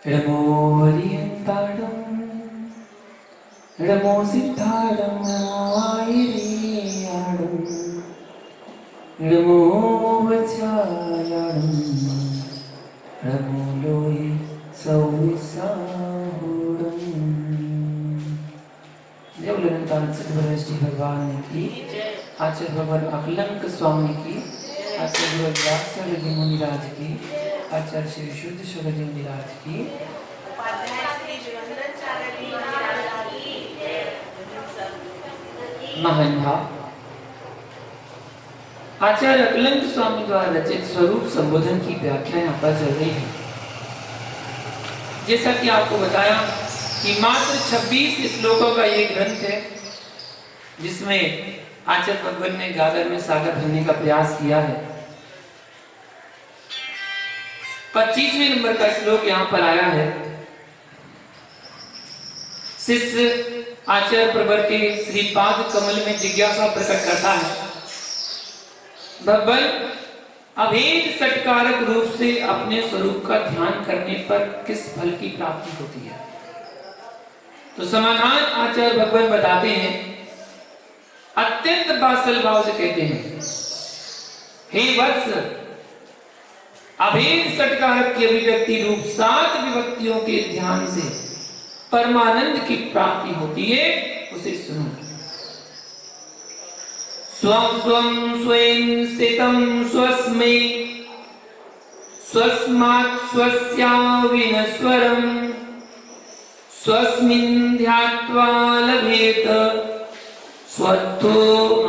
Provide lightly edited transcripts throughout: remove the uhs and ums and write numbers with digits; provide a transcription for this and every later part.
ഇടമോരിയന്താടും ഇടമോ സിദ്ധാടും ആയിരയാടും ഇടമോ വച്ചായാടും ഇടമോ ലോയി സൗവിസാഹുടും. देवलंतान सद्गुरु श्री भगवान की, आचार्य भगवान अकलंक स्वामी की, आचार्य गुरु व्यासदेव जी मुनिराज की, आचार्य श्री शुद्ध शुभ जी मुनिराज की, महान भाव आचार्य अकलंक स्वामी द्वारा रचित स्वरूप संबोधन की व्याख्या यहाँ पर चल रही है। जैसा कि आपको बताया कि मात्र 26 श्लोकों का ये ग्रंथ है जिसमें आचार्य भगवान ने गागर में सागर भरने का प्रयास किया है। 25वें नंबर का श्लोक यहाँ पर आया है। शिष्य आचार्य प्रवर के श्रीपाद कमल में जिज्ञासा प्रकट करता है, भगवान अभेद सटकारक रूप से अपने स्वरूप का ध्यान करने पर किस फल की प्राप्ति होती है? तो समाधान आचार्य भगवान बताते हैं, अत्यंत बासल भाव से कहते हैं, हे वत्स, अभेद सटकारक की अभिव्यक्ति रूप 7 विभक्तियों के ध्यान से परमानंद की प्राप्ति होती है, उसे सुनो। स्वं स्वं स्वयं स्थितं स्वस्मै स्वस्मात् स्वस्याविनस्वरम् स्वस्मिन् ध्यात्वा लभेत स्वत्थो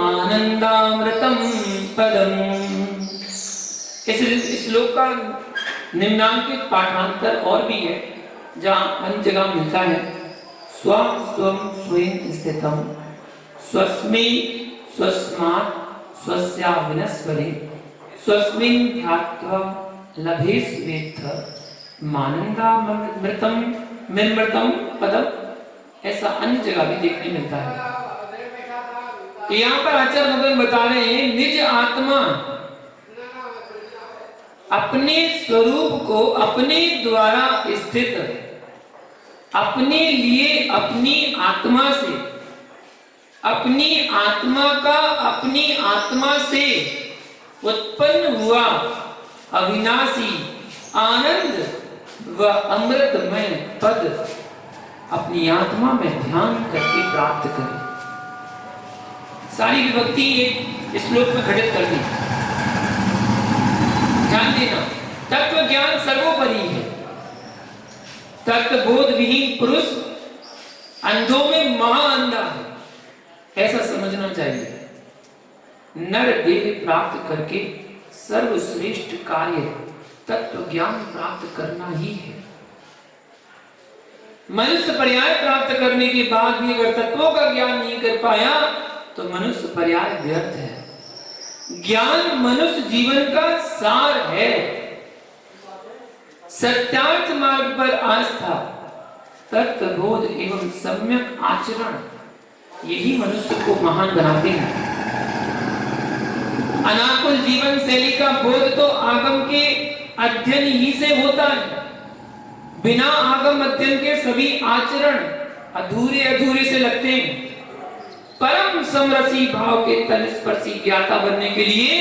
आनंदामृतम पदम्। इस श्लोक का निम्नांकित पाठांतर और भी है जहाँ अन्य जगह मिलता है। स्वं स्वं स्वयं स्थितं स्वस्मै स्वस्मात् स्वस्याविनस्वरे स्वस्मिन् ध्यात्वा लभेत आनंदामृतम निर्मृतम पदम, ऐसा अन्य जगह भी देखने मिलता है। यहाँ पर आचार्य भगवान बता रहे हैं, निज आत्मा अपने स्वरूप को अपने द्वारा स्थित, अपने लिए अपनी आत्मा से, अपनी आत्मा का अपनी आत्मा से उत्पन्न हुआ अविनाशी आनंद व अमृतमय पद अपनी आत्मा में ध्यान करके प्राप्त करें। सारी विभक्ति एक श्लोक में घटित कर दी। ध्यान देना, तत्व ज्ञान सर्वोपरि है। तत्व बोध विहीन पुरुष अंधों में महाअंधा है, ऐसा समझना चाहिए। नर देह प्राप्त करके सर्वश्रेष्ठ कार्य तत्व ज्ञान प्राप्त करना ही है। मनुष्य पर्याय प्राप्त करने के बाद भी अगर तत्वों का ज्ञान नहीं कर पाया तो मनुष्य पर्याय व्यर्थ है। ज्ञान मनुष्य जीवन का सार है। सत्यार्थ मार्ग पर आस्था, तत्वबोध एवं सम्यक आचरण, यही मनुष्य को महान बनाते हैं। अनाकुल जीवन शैली का बोध तो आगम के अध्ययन ही से होता है। बिना आगम अध्ययन के सभी आचरण अधूरे अधूरे से लगते हैं। परम समरसी भाव के तलस्पर्शी ज्ञाता बनने के लिए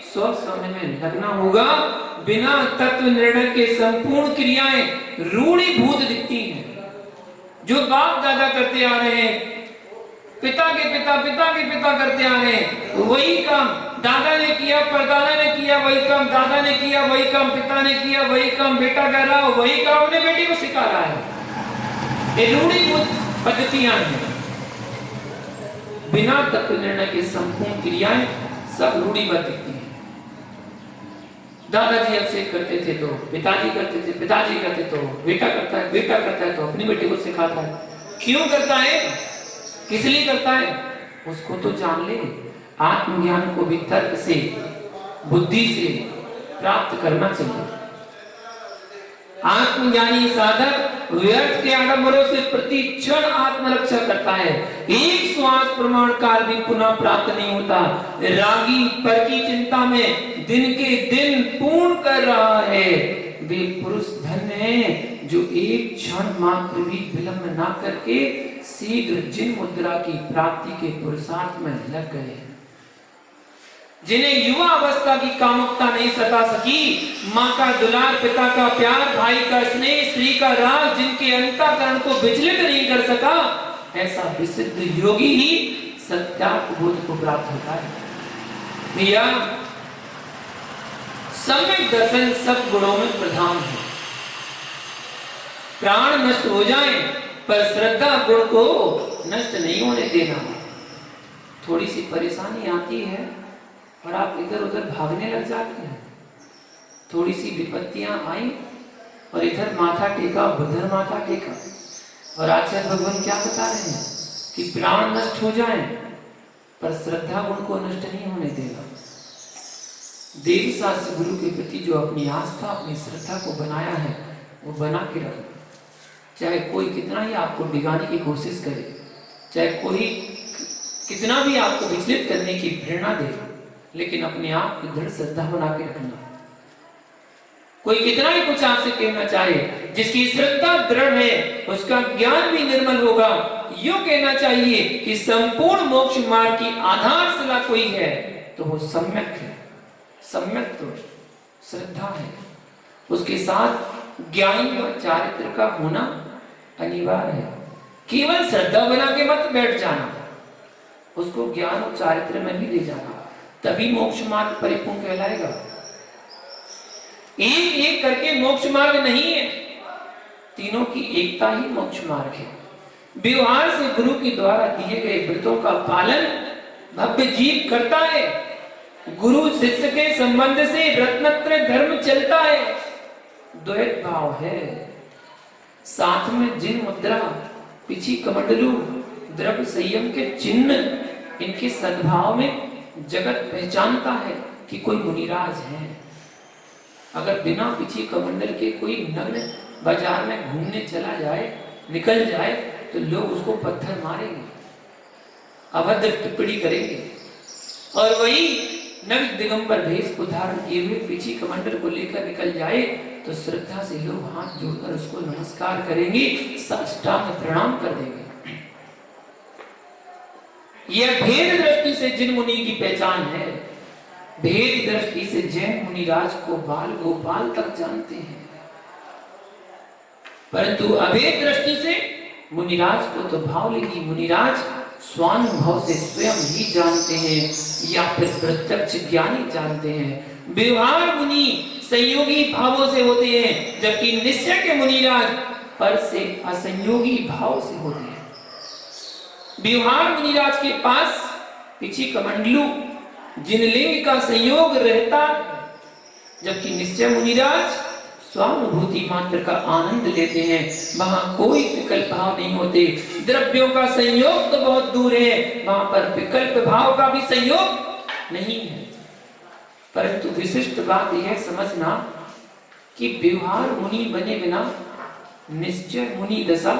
स्व समय में लगना होगा। बिना तत्व निर्णय के संपूर्ण क्रियाएं रूढ़ीभूत दिखती हैं। जो बाप दादा करते आ रहे हैं, पिता के पिता करते आ रहे हैं, वही काम दादा ने किया, परदादा ने किया वही काम, दादा ने किया वही काम, पिता ने किया वही काम, बेटा कर रहा है वही काम, अपने बेटे को सिखा रहा है। ये रूढ़ीभूत पद्धतियां हैं। बिना तत्व निर्णय के संपूर्ण क्रियाएं सब रूढ़िबद्ध दिखती हैं। दादाजी अभिषेक करते थे तो पिताजी करते थे, पिताजी करते तो बेटा करता है, बेटा करता है तो अपने बेटे को सिखाता है। क्यों करता है, किस लिए करता है, उसको तो जान ले। आत्मज्ञान को भी तर्क से, बुद्धि से प्राप्त करना चाहिए। आत्मज्ञानी साधक व्यर्थ के आडंबरों से प्रति क्षण आत्मरक्षा करता है। एक श्वास प्रमाण काल भी पुनः प्राप्त नहीं होता। रागी पर की चिंता में दिन के दिन पूर्ण कर रहा है। वे पुरुष धन्य हैं जो एक क्षण मात्र भी विलंब ना करके शीघ्र जिन मुद्रा की प्राप्ति के पुरुषार्थ में लग गए हैं। जिन्हें युवा अवस्था की कामुकता नहीं सता सकी, माँ का दुलार, पिता का प्यार, भाई का स्नेह, स्त्री का राग जिनके अंतःकरण को विचलित नहीं कर सका, ऐसा विशुद्ध योगी ही सत्यात्म को प्राप्त होता है। भैया, सम्यक दर्शन सब गुणों में प्रधान है। प्राण नष्ट हो जाए पर श्रद्धा गुण को नष्ट नहीं होने देना। थोड़ी सी परेशानी आती है और आप इधर उधर भागने लग जाते हैं। थोड़ी सी विपत्तियां आई और इधर माथा टेका, उधर माथा टेका, और आचार्य भगवान क्या बता रहे हैं कि प्राण नष्ट हो जाए पर श्रद्धा गुण को नष्ट नहीं होने देगा। देव शास्त्र गुरु के प्रति जो अपनी आस्था, अपनी श्रद्धा को बनाया है, वो बना के रखना। चाहे कोई कितना ही आपको डिगाने की कोशिश करे, चाहे कोई कितना भी आपको विचलित करने की प्रेरणा दे, लेकिन अपने आप की दृढ़ श्रद्धा बना के रखना। कोई कितना ही कुछ आपसे कहना चाहे, जिसकी श्रद्धा दृढ़ है उसका ज्ञान भी निर्मल होगा। यूं कहना चाहिए कि संपूर्ण मोक्ष मार्ग की आधारशिला कोई है तो वो सम्यक है। सम्यक तो श्रद्धा है, उसके साथ ज्ञान और चारित्र का होना अनिवार्य है। केवल श्रद्धा बना के मत बैठ जाना, उसको ज्ञान और चारित्र में भी ले जाना, तभी मोक्ष मार्ग परिपूर्ण कहलाएगा। एक एक करके मोक्ष मार्ग नहीं है, तीनों की एकता ही मोक्ष मार्ग है। व्यवहार से गुरु के द्वारा दिए गए व्रतों का पालन भव्य जीव करता है। गुरु शिष्य के संबंध से रत्नत्रय धर्म चलता है। द्वैत भाव है। साथ में जिन मुद्रा, पिछी कमंडलू, द्रव्य संयम के चिन्ह, इनके सद्भाव में जगत पहचानता है कि कोई मुनिराज है। अगर बिना पिछी कमंडल के कोई नग्न बाजार में घूमने चला जाए, निकल जाए, तो लोग उसको पत्थर मारेंगे, अभद्र टिप्पणी करेंगे। और वही नग्न दिगंबर भेष को धारण किए हुए पिछी कमंडल को लेकर निकल जाए तो श्रद्धा से लोग हाथ जोड़कर उसको नमस्कार करेंगे, साष्टांग प्रणाम कर देंगे। यह भेद दृष्टि से जिन मुनि की पहचान है। भेद दृष्टि से जैन मुनिराज को बाल गोपाल तक जानते हैं, परंतु अभेद दृष्टि से मुनिराज को तो भावलिंगी मुनिराज स्वानुभव से स्वयं ही जानते हैं या फिर प्रत्यक्ष ज्ञानी जानते हैं। व्यवहार मुनि संयोगी भावों से होते हैं, जबकि निश्चय के मुनिराज पर से असंयोगी भाव से होते हैं। व्यवहार मुनिराज के पास पिछी कमंडलू जिनलिंग का संयोग रहता, जबकि निश्चय मुनिराज स्वानुभूति मात्र का आनंद लेते हैं। वहां कोई विकल्प भाव नहीं होते। द्रव्यों का संयोग तो बहुत दूर है, वहां पर विकल्प भाव का भी संयोग नहीं है। परंतु विशिष्ट बात यह समझना कि व्यवहार मुनि बने बिना निश्चय मुनि दशा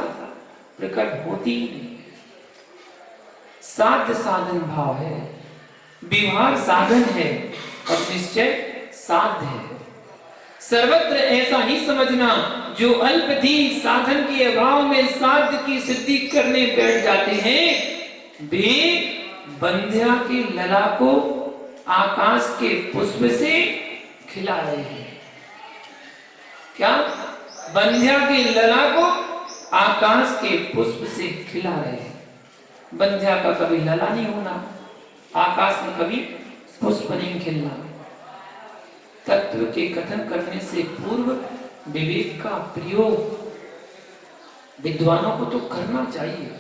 प्रकट होती ही नहीं। साध्य साधन भाव है। व्यवहार साधन है और निश्चय साध्य है। सर्वत्र ऐसा ही समझना, जो अल्पधि साधन के अभाव में साध्य की सिद्धि करने बैठ जाते हैं, वे बंध्या के लला को आकाश के पुष्प से खिला रहे हैं। क्या? बंध्या के लला को आकाश के पुष्प से खिला रहे हैं। बंध्या का कभी लला नहीं होना, आकाश में कभी पुष्प नहीं खिलना। तत्व के कथन करने से पूर्व विवेक का प्रयोग विद्वानों को तो करना चाहिए।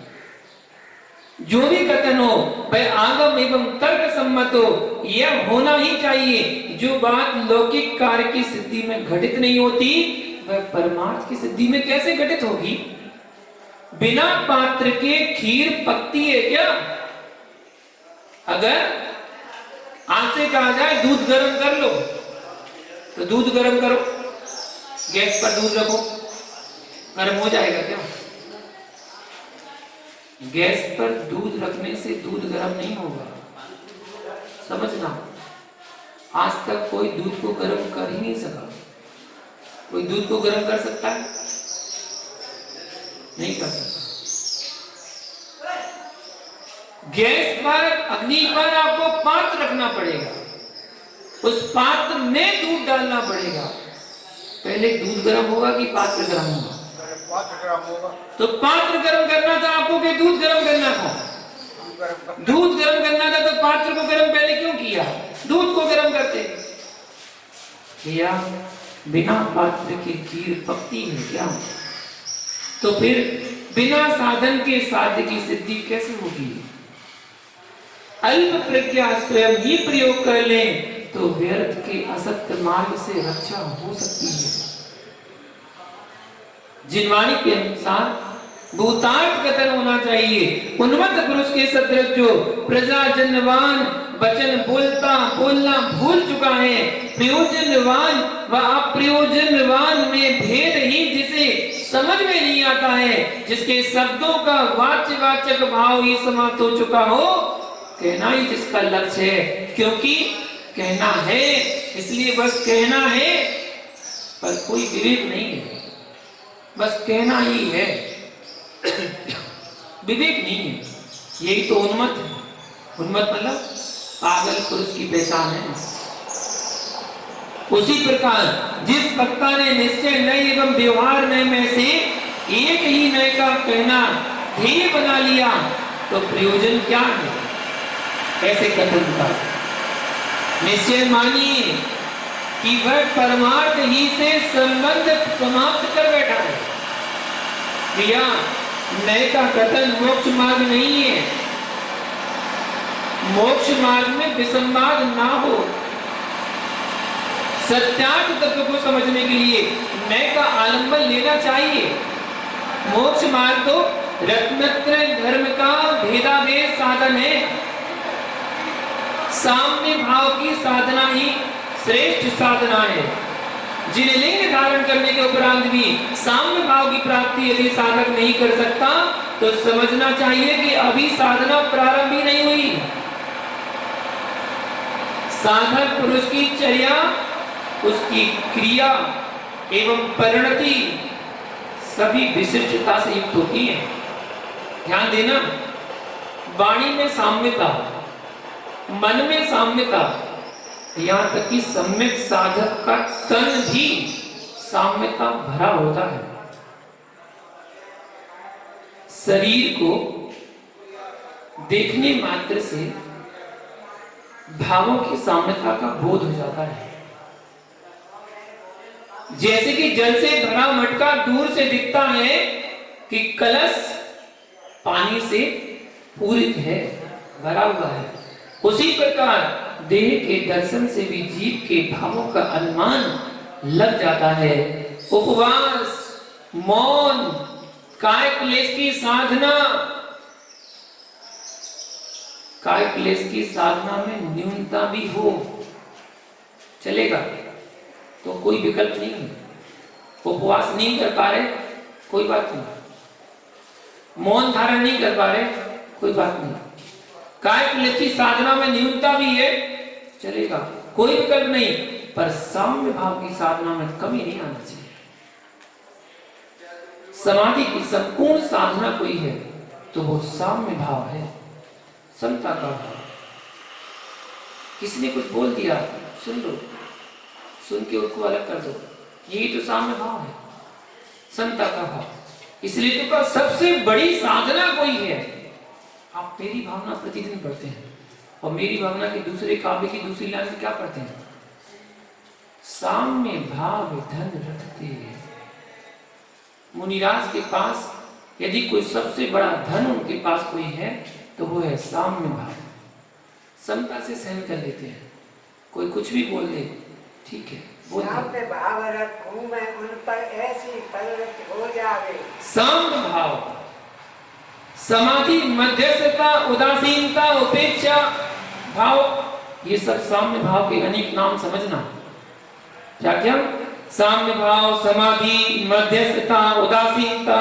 जो भी कथन हो वह आगम एवं तर्क सम्मत हो, यह होना ही चाहिए। जो बात लौकिक कार्य की सिद्धि में घटित नहीं होती, वह परमार्थ की सिद्धि में कैसे घटित होगी? बिना पात्र के खीर पकती है क्या? अगर आपसे कहा जाए दूध गर्म कर लो, तो दूध गर्म करो, गैस पर दूध रखो, गर्म हो जाएगा क्या? गैस पर दूध रखने से दूध गर्म नहीं होगा। समझना, आज तक कोई दूध को गर्म कर ही नहीं सका। कोई दूध को गर्म कर सकता है? नहीं कर सकता। गैस पर, अग्नि पर आपको पात्र रखना पड़ेगा, उस पात्र में दूध डालना पड़ेगा। पहले दूध गर्म होगा कि पात्र गर्म होगा? पात्र गर्म होगा। तो पात्र गर्म करना था आपको कि दूध गर्म करना था? दूध गर्म करना था, तो पात्र को गर्म पहले क्यों किया? दूध को गर्म करते किया। बिना पात्र के खीर पकती है क्या? तो फिर बिना साधन के साध्य की सिद्धि कैसे होगी? अल्प प्रज्ञा स्वयं ही प्रयोग कर लें तो व्यर्थ के असत्य मार्ग से रक्षा हो सकती है। जिनवाणी के अनुसार भूतार्थ कथन होना चाहिए। उन्मत्त पुरुष के सदृश जो प्रजा जनवान वचन बोलना भूल चुका है, प्रयोजनवान व अप्रयोजनवान में भेद ही जिसे समझ में नहीं आता है, जिसके शब्दों का वाच्यवाचक भाव ही समाप्त हो चुका हो, कहना ही जिसका लक्ष्य है। क्योंकि कहना है इसलिए बस कहना है, पर कोई विवेक नहीं है, बस कहना ही है, विवेक नहीं है। यही तो उन्मत्त है। उन्मत्त मतलब पागल पुरुष की पहचान है। उसी प्रकार जिस वक्ता ने निश्चय नय एवं व्यवहार नय में से एक ही नय का कहना ध्येय बना लिया, तो प्रयोजन क्या है? कैसे कथन का निश्चय मानिए कि वह परमार्थ ही से संबंध समाप्त कर बैठा है। क्रिया नय का कथन मोक्ष मार्ग नहीं है। मोक्ष मार्ग में विसंवाद ना हो। सत्यार्थ तत्व को समझने के लिए नय का आलंबन लेना चाहिए। मोक्ष मार्ग तो रत्नत्रय धर्म का भेदाभेद साधन है। साम्य भाव की साधना ही श्रेष्ठ साधना है। जिन्हें लिंग धारण करने के उपरांत भी साम्य भाव की प्राप्ति यदि साधक नहीं कर सकता, तो समझना चाहिए कि अभी साधना प्रारंभ ही नहीं हुई। साधक पुरुष की चर्या, उसकी क्रिया एवं परिणति सभी विशिष्टता से युक्त होती है। ध्यान देना, वाणी में साम्यता, मन में साम्यता, यहां तक कि सम्यक साधक का तन भी साम्यता भरा होता है। शरीर को देखने मात्र से भावों की साम्यता का बोध हो जाता है। जैसे कि जल से भरा मटका दूर से दिखता है कि कलश पानी से पूरित है, भरा हुआ है, उसी प्रकार देह के दर्शन से भी जीव के भावों का अनुमान लग जाता है। उपवास, मौन, काय क्लेश की साधना, काय क्लेश की साधना में न्यूनता भी हो चलेगा, तो कोई विकल्प नहीं है। उपवास नहीं कर पा रहे, कोई बात नहीं। मौन धारण नहीं कर पा रहे, कोई बात नहीं। काय क्लेश की साधना में न्यूनता भी है, चलेगा, कोई विकल्प नहीं। पर साम्य भाव की साधना में कमी नहीं आना चाहिए। समाधि की संपूर्ण साधना कोई है तो वो साम्य भाव है, समता का भाव। किसी ने कुछ बोल दिया, सुन लो, सुन के उसको अलग कर दो, यही तो साम्य भाव है, समता का भाव। इसलिए तो का सबसे बड़ी साधना कोई है। आप मेरी भावना प्रतिदिन पढ़ते हैं और मेरी भावना के दूसरे काव्य की दूसरी लाइन में क्या पढ़ते हैं? साम्य भाव धन रखते। मुनिराज के पास यदि कोई सबसे बड़ा धन उनके पास कोई है तो वो है साम्य भाव। समता से सहन कर लेते हैं। कोई कुछ भी बोल दे, ठीक है, बोल दे। भाव रखूं मैं उन पर ऐसी प्रवृत्ति हो जावे। साम्य भाव, समाधि, मध्यस्थता, उदासीनता, उपेक्षा भाव, ये सब साम्य भाव के अनेक नाम समझना। क्या क्या? साम्य भाव, समाधि, मध्यस्थता, उदासीनता,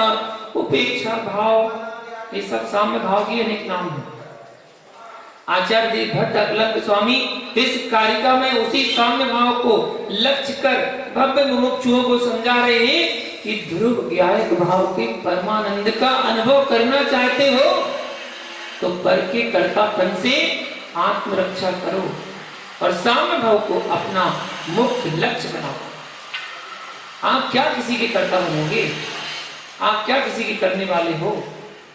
उपेक्षा भाव, ये सब साम्य भाव के अनेक नाम हैं। आचार्य देव भट्ट अकलंक स्वामी इस कारिका में उसी साम्य भाव को लक्ष्य कर भव्य मुमुक्षुओं को समझा रहे हैं कि ध्रुव ज्ञायक भाव के परमानंद का अनुभव करना चाहते हो तो पर के कर्तापन से आत्मरक्षा करो और साम्य भाव को अपना मुख्य लक्ष्य बनाओ। आप क्या किसी के कर्ता बनोगे? आप क्या किसी के करने वाले हो?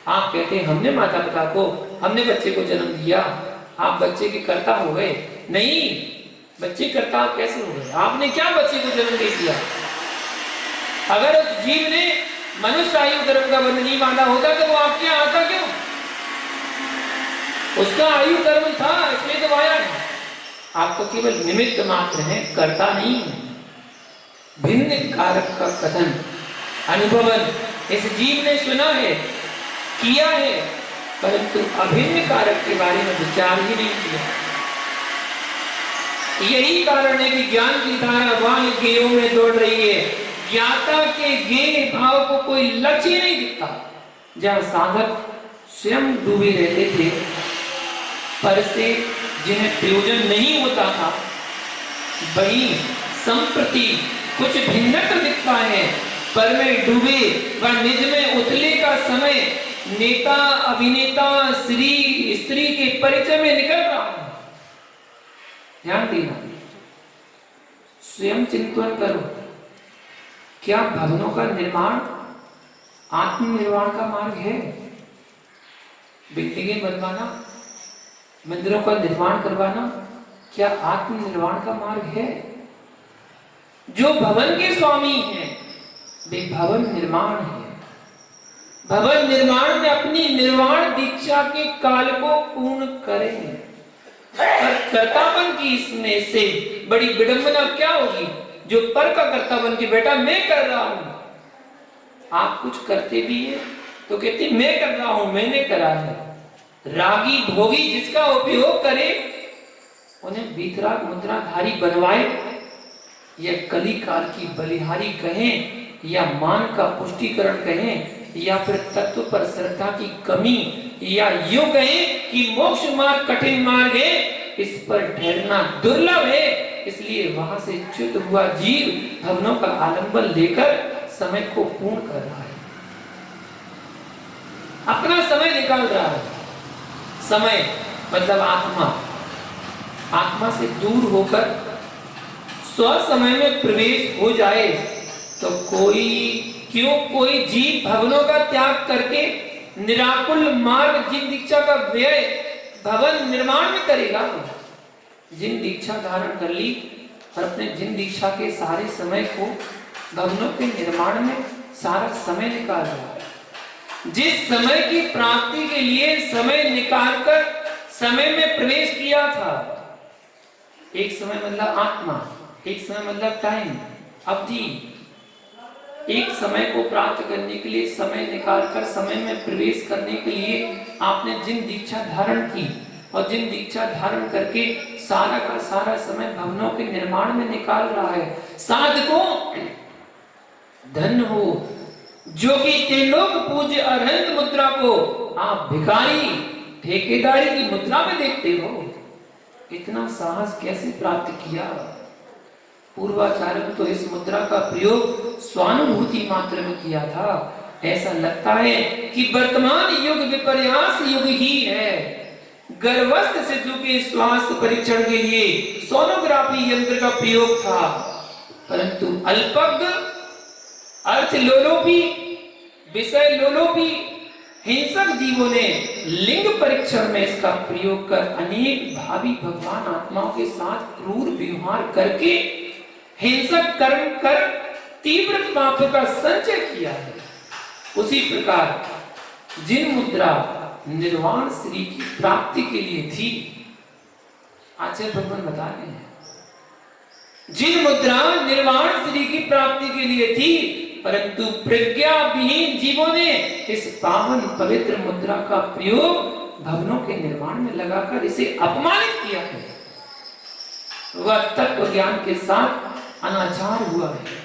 आप कहते हैं हमने माता पिता को, हमने बच्चे को जन्म दिया, आप बच्चे के कर्ता हो गए। नहीं, बच्चे कर्ता कैसे हो गए? आपने क्या बच्चे को जन्म दे दिया? अगर उस जीव ने मनुष्य आयु धर्म का बंध नहीं बांधा होता तो वो आपके यहाँ आता क्यों? उसका आयु कर्म था इसलिए तो आया नहीं। आप तो केवल निमित्त मात्र हैं, कर्ता नहीं है। भिन्न कारक का कथन अनुभवन इस जीव ने सुना है, किया है, परंतु अभिन्न कारक के बारे में विचार ही नहीं किया। यही कारण है कि ज्ञान की धारा वाल गेयों में दौड़ रही है। ज्ञाता के गेय भाव को कोई लक्ष्य नहीं दिखता। जहां साधक स्वयं डूबे रहते थे, पर से जिन्हें प्रयोजन नहीं होता था, वही संप्रति कुछ भिन्नता दिखता है। पर में डूबे व निज में उतले का समय नेता अभिनेता श्री स्त्री के परिचय में निकल रहा है। ध्यान देना, स्वयं चिंतन करो। क्या भवनों का निर्माण आत्मनिर्वाण का मार्ग है? बिल्डिंगें बनवाना, मंदिरों का निर्माण करवाना क्या आत्मनिर्वाण का मार्ग है? जो भवन के स्वामी हैं वे भवन निर्माण है। भवन निर्माण में अपनी निर्वाण दीक्षा के काल को पूर्ण करें। पर कर्तापन की इसमें से बड़ी विडंबना क्या होगी? जो पर का कर्ता बन के बेटा मैं कर रहा हूं। आप कुछ करते भी है तो कहते मैं कर रहा हूं, मैंने करा है। रागी भोगी जिसका उपयोग करे उन्हें बीतराग मुद्राधारी बनवाए, या कली काल की बलिहारी कहें, या मान का पुष्टिकरण कहें, या फिर तत्व पर श्रद्धा की कमी, या यूं कहें कि मोक्ष मार्ग कठिन मार्ग है, इस पर ठहरना दुर्लभ है, इसलिए वहां से च्युत हुआ जीव भवनों का आलंबन लेकर समय को पूर्ण कर रहा है, अपना समय निकाल रहा है। समय मतलब आत्मा, आत्मा से दूर होकर स्व समय में प्रवेश हो जाए तो कोई जीव भवनों का त्याग करके निराकुल मार्ग जिन दीक्षा का व्यय भवन निर्माण में करेगा। जिन दीक्षा धारण कर ली और अपने जिन दीक्षा के सारे समय को भवनों के निर्माण में सारा समय निकाल रहा है। जिस समय की प्राप्ति के लिए समय निकालकर समय में प्रवेश किया था, एक समय मतलब आत्मा, एक समय मतलब टाइम, अवधि, एक समय को प्राप्त करने के लिए समय निकालकर समय में प्रवेश करने के लिए आपने जिन दीक्षा धारण की और जिन दीक्षा धारण करके सारा का सारा समय भवनों के निर्माण में निकाल रहा है। साधकों धन्य हो जो कि त्रिलोक पूज्य अरहंत मुद्रा को आप भिखारी ठेकेदारी की मुद्रा में देखते हो। इतना साहस कैसे प्राप्त किया? पूर्वाचार्य ने तो इस मुद्रा का प्रयोग स्वानुभूति मात्र में किया था। ऐसा लगता है कि वर्तमान युग विपर्यास युग ही है। गर्भस्थ शिशु के स्वास्थ्य परीक्षण के लिए सोनोग्राफी यंत्र का प्रयोग था, परंतु अल्पज्ञ अर्थ लोलोपी विषय लोलोपी हिंसक जीवों ने लिंग परीक्षण में इसका प्रयोग कर अनेक भावी भगवान आत्माओं के साथ क्रूर व्यवहार करके हिंसक कर्म कर तीव्र पाप का संचय किया है। उसी प्रकार जिन मुद्रा निर्वाण श्री की प्राप्ति के लिए थी, आचार्य भगवान बता रहे हैं, जिन मुद्रा निर्वाण श्री की प्राप्ति के लिए थी, परंतु प्रज्ञा विहीन जीवों ने इस पावन पवित्र मुद्रा का प्रयोग भवनों के निर्माण में लगाकर इसे अपमानित किया है। वह तत्व ज्ञान के साथ अनाचार हुआ है।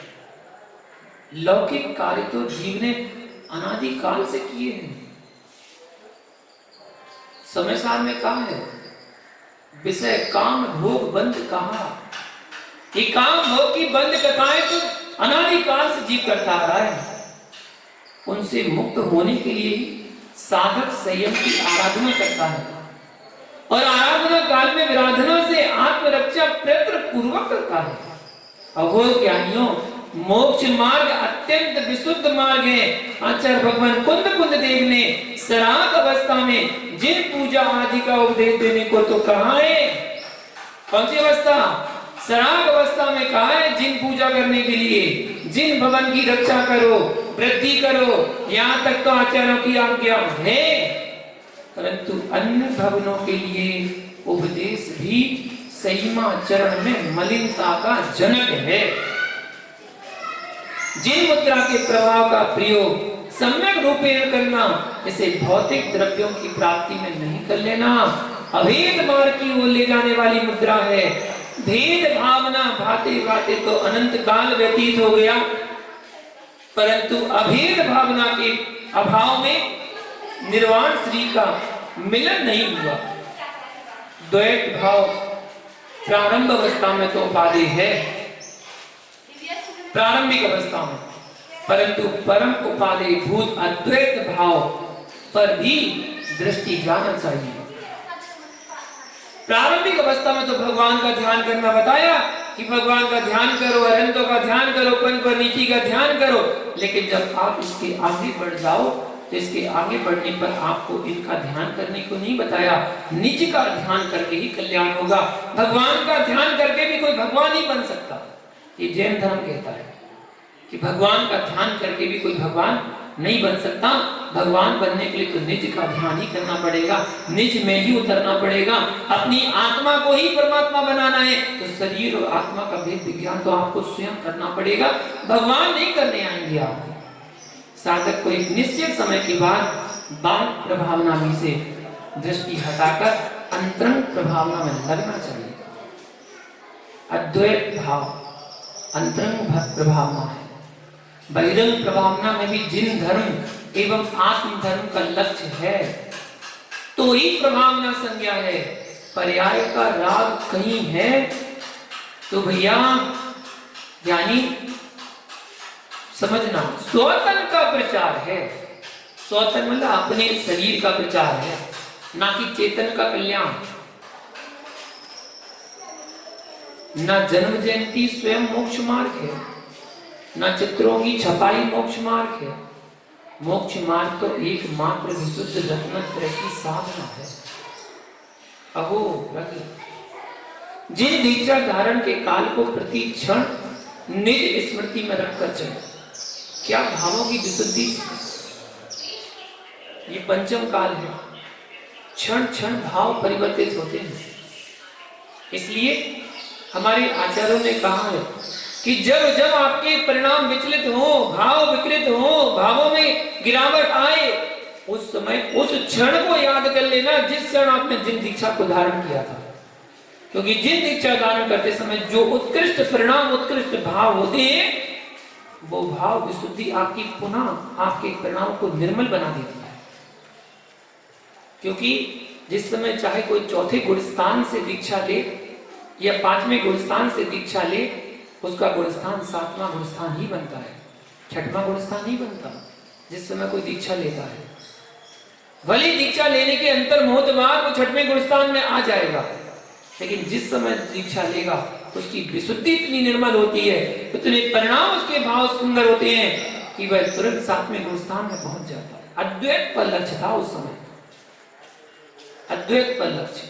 लौकिक कार्य तो जीव ने अनादि काल से किए हैं। समय सार में कहा है विषय काम भोग बंद कहा। ये काम भोग की बंद कथाएं तो अनादिकाल से जीव करता आ रहा है। उनसे मुक्त होने के लिए साधक संयम की आराधना करता है और आराधना काल में विराधना से आत्मरक्षा प्रयत्न पूर्वक करता है। अहो ज्ञानियों, मोक्ष मार्ग अत्यंत विशुद्ध मार्ग है। आचार्य भगवान कुंद कुंद देव ने सराग अवस्था में जिन पूजा आदि का उपदेश देने को तो कहा है। कौन सी अवस्था? सराग अवस्था में कहा है जिन पूजा करने के लिए, जिन भवन की रक्षा करो, वृद्धि करो, यहाँ तक तो आचार्यों की आज्ञा है। परंतु अन्य भवनों के लिए उपदेश भी संयमाचरण में मलिनता का जनक है। जिन मुद्रा के प्रभाव का प्रयोग सम्यक रूपेण करना, इसे भौतिक द्रव्यों की प्राप्ति में नहीं कर लेना, अभेद मार्ग की ओर ले जाने वाली मुद्रा है। भेद भावना भाते भाते तो अनंत काल व्यतीत हो गया, परंतु अभेद भावना के अभाव में निर्वाण श्री का मिलन नहीं हुआ। द्वैत भाव प्रारंभ अवस्था में तो उपाधि है, प्रारंभिक अवस्था में, परंतु परम उपाधि भूत अद्वैत भाव पर भी दृष्टि जाना चाहिए। प्रारंभिक अवस्था में तो भगवान का ध्यान करना बताया कि भगवान का ध्यान करो, अरहंतों का ध्यान करो, पंचपरनीति का ध्यान करो। लेकिन जब आप इसके आगे बढ़ जाओ तो इसके आगे बढ़ने पर आपको इनका ध्यान करने को नहीं बताया। निज का ध्यान करके ही कल्याण होगा। भगवान का ध्यान करके भी कोई भगवान नहीं बन सकता। ये जैन धर्म कहता है कि भगवान का ध्यान करके भी कोई भगवान नहीं बन सकता। भगवान बनने के लिए तो निज का ध्यान ही करना पड़ेगा, निज में ही उतरना पड़ेगा। अपनी आत्मा को ही परमात्मा बनाना है तो शरीर और आत्मा का भेद विज्ञान तो आपको स्वयं करना पड़ेगा। भगवान नहीं करने आएंगे आप। साधक को एक निश्चित समय के बाद बाह्य प्रभावना में से दृष्टि हटाकर अंतरंग प्रभावना में लगना चाहिए। अद्वैत भाव अंतरंग प्रभावना है। बहिरंग प्रभावना में भी जिन धर्म एवं आत्म धर्म का लक्ष्य है तो ही प्रभावना संज्ञा है। पर्याय का राग कहीं है तो भैया यानी समझना, स्वतन का प्रचार है। स्वतन मतलब अपने शरीर का प्रचार है, ना कि चेतन का कल्याण। ना जन्म जयंती स्वयं मोक्ष मार्ग है, ना चित्रों की छपाई मोक्ष मार्ग है। मोक्ष मार्ग तो एकमात्र विशुद्ध रत्नत्रय की साधना है। अहो जिन दीक्षा धारण के काल को प्रति क्षण निज स्मृति में रखकर चले, क्या भावों की विशुद्धि। ये पंचम काल है, क्षण क्षण भाव परिवर्तित होते हैं। इसलिए हमारे आचार्यों ने कहा है कि जब जब आपके परिणाम विचलित हो, भाव विकृत हो, भावों में गिरावट आए, उस समय उस क्षण को याद कर लेना जिस क्षण आपने जिन दीक्षा को धारण किया था। क्योंकि जिन दीक्षा धारण करते समय जो उत्कृष्ट परिणाम, उत्कृष्ट भाव होते हैं, वो भाव विशुद्धि आपकी पुनः आपके परिणाम को निर्मल बना देती है। क्योंकि जिस समय चाहे कोई चौथे गुणस्थान से दीक्षा ले या पांचवें गुणस्थान से दीक्षा ले, उसका गुणस्थान सातवां गुणस्थान ही बनता है, छठवां गुणस्थान नहीं बनता। जिस समय कोई दीक्षा लेता है, भले दीक्षा लेने के अंतर मोहत बाद वो छठवें गुणस्थान में आ जाएगा, लेकिन जिस समय दीक्षा लेगा उसकी विशुद्धि इतनी निर्मल होती है, इतने परिणाम उसके भाव सुंदर होते हैं कि वह तुरंत सातवें गुणस्थान में पहुंच जाता है। अद्वैत पर लक्ष्य था उस समय, अद्वैत पर लक्ष्य।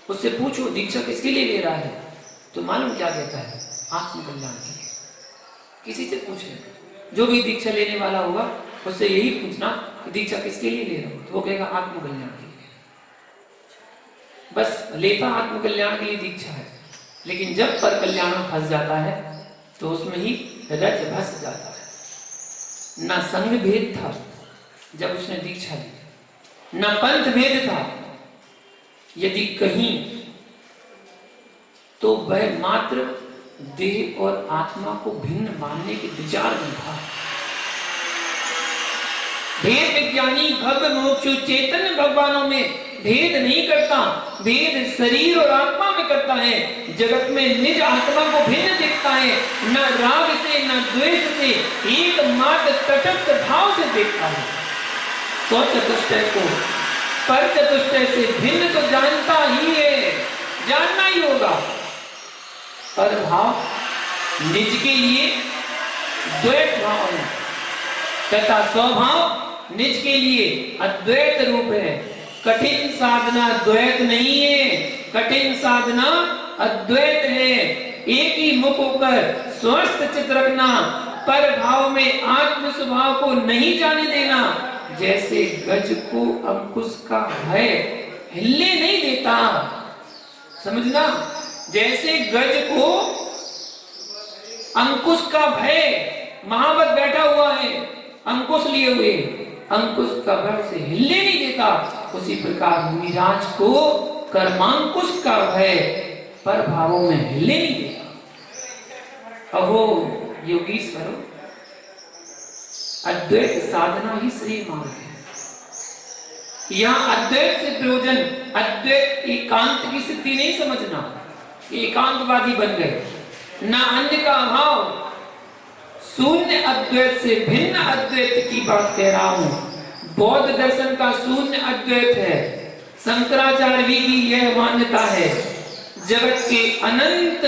उससे पूछो दीक्षा किसके लिए ले रहा है, तो मालूम क्या कहता है, आत्मकल्याण के लिए। किसी से पूछे, जो भी दीक्षा लेने वाला होगा उससे यही पूछना कि दीक्षा किसके लिए ले रहा हो, तो वो कहेगा आत्मकल्याण के लिए। बस लेता आत्मकल्याण के लिए दीक्षा है, लेकिन जब पर कल्याण में फंस जाता है तो उसमें ही रच भस जाता है। ना संग भेद था जब उसने दीक्षा ली, ना पंथ भेद था, यदि कहीं तो वह मात्र देह और आत्मा को भिन्न मानने के विचार में था। भेद विज्ञानी भव्य मोक्ष चैतन्य भगवानों में भेद नहीं करता, भेद शरीर और आत्मा में करता है। जगत में निज आत्मा को भिन्न देखता है, न राग से न द्वेष से, एकमात्र तटस्थ भाव से देखता है। स्व चतुष्टय को पर चतुष्टय से भिन्न तो जानता ही है, जानना ही होगा। पर भाव निज के लिए द्वैत भाव है तथा स्वभाव निज के लिए अद्वैत रूप है। कठिन साधना द्वैत नहीं है, कठिन साधना अद्वैत है। एक ही मुख होकर स्वस्थ चित्त रखना, पर भाव में आत्म स्वभाव को नहीं जाने देना। जैसे गज को अंकुश का भय हिलने नहीं देता, समझना। जैसे गज को अंकुश का भय, महावत बैठा हुआ है अंकुश लिए हुए, अंकुश का भय से हिलने नहीं देता, उसी प्रकार मिराज को कर्मांकुश का भय पर भावों में हिलने नहीं देता। अहो योगीश्वरो, अद्वैत साधना ही श्री मार्ग है। यहाँ अद्वैत से प्रयोजन अद्वैत एकांत की स्थिति नहीं समझना, एकांतवादी बन गए, ना अन्य का अभाव। शून्य अद्वैत से भिन्न अद्वैत की बात कह रहा हूं। बौद्ध दर्शन का शून्य अद्वैत है। शंकराचार्य की यह मान्यता है, जगत के अनंत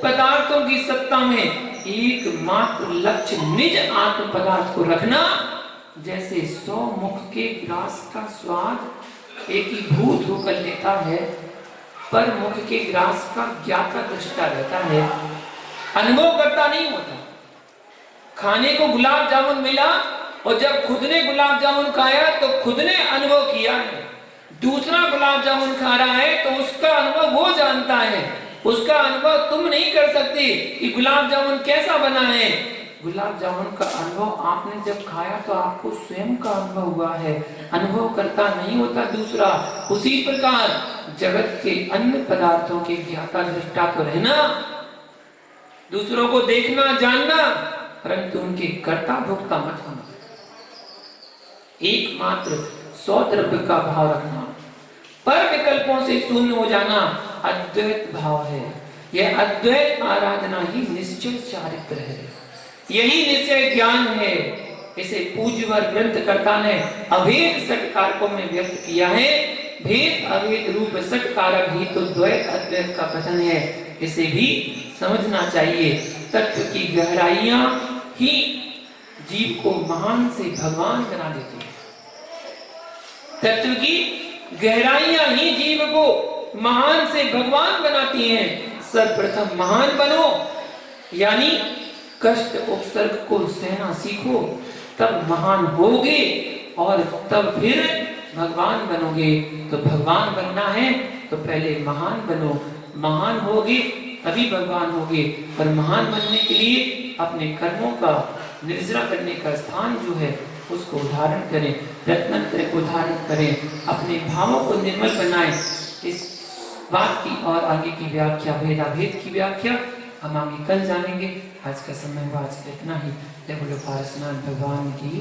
पदार्थों की सत्ता में एकमात्र लक्ष्य निज आत्म पदार्थ को रखना। जैसे 100 मुख के ग्रास का स्वाद एकीभूत होकर लेता है, पर मुख के ग्रास का ज्ञाता दृष्टा रहता है, अनुभव करता नहीं होता। खाने को गुलाब जामुन मिला और जब खुद ने गुलाब जामुन खाया तो खुद ने अनुभव किया है। दूसरा गुलाब जामुन खा रहा है तो उसका अनुभव वो जानता है, उसका अनुभव तुम नहीं कर सकते कि गुलाब जामुन कैसा बना है। गुलाब जामुन का अनुभव आपने जब खाया तो आपको स्वयं का अनुभव हुआ है, अनुभव करता नहीं होता दूसरा। उसी प्रकार जगत के अन्य पदार्थों के ज्ञाता दृष्टा तो रहना, दूसरों को देखना जानना, परंतु उनके कर्ता भोक्ता मत होना। एकमात्र सौद्रव्य का भाव रखना, पर विकल्पों से शून्य हो जाना अद्वैत भाव है। यह अद्वैत आराधना ही निश्चय चारित्र है, यही निश्चय ज्ञान है। इसे पूज्यवर ग्रंथकर्ता ने अभेद षट कारकों में व्यक्त किया है। भेद अभेद रूप षट कारक ही तो द्वैत अद्वैत का कथन है, इसे भी समझना चाहिए। तत्व की गहराइयां ही जीव को महान से भगवान बना देती है। तत्व की गहराइयां ही जीव को महान से भगवान बनाती हैं। सर्वप्रथम महान बनो, यानी कष्ट उपसर्ग को सहना सीखो, तब महान होगे और तब फिर भगवान बनोगे। तो भगवान बनना है तो पहले महान बनो, महान होगे तभी भगवान होगे। पर महान बनने के लिए अपने कर्मों का निर्जरा करने का स्थान जो है उसको धारण करें, रत्नत्रय को धारण करें, अपने भावों को निर्मल बनाएं। इस बात की और आगे की व्याख्या, भेदाभेद की व्याख्या हम आगे कल जानेंगे। आज का समय आज इतना ही। जय बोलो पारसनाथ भगवान की।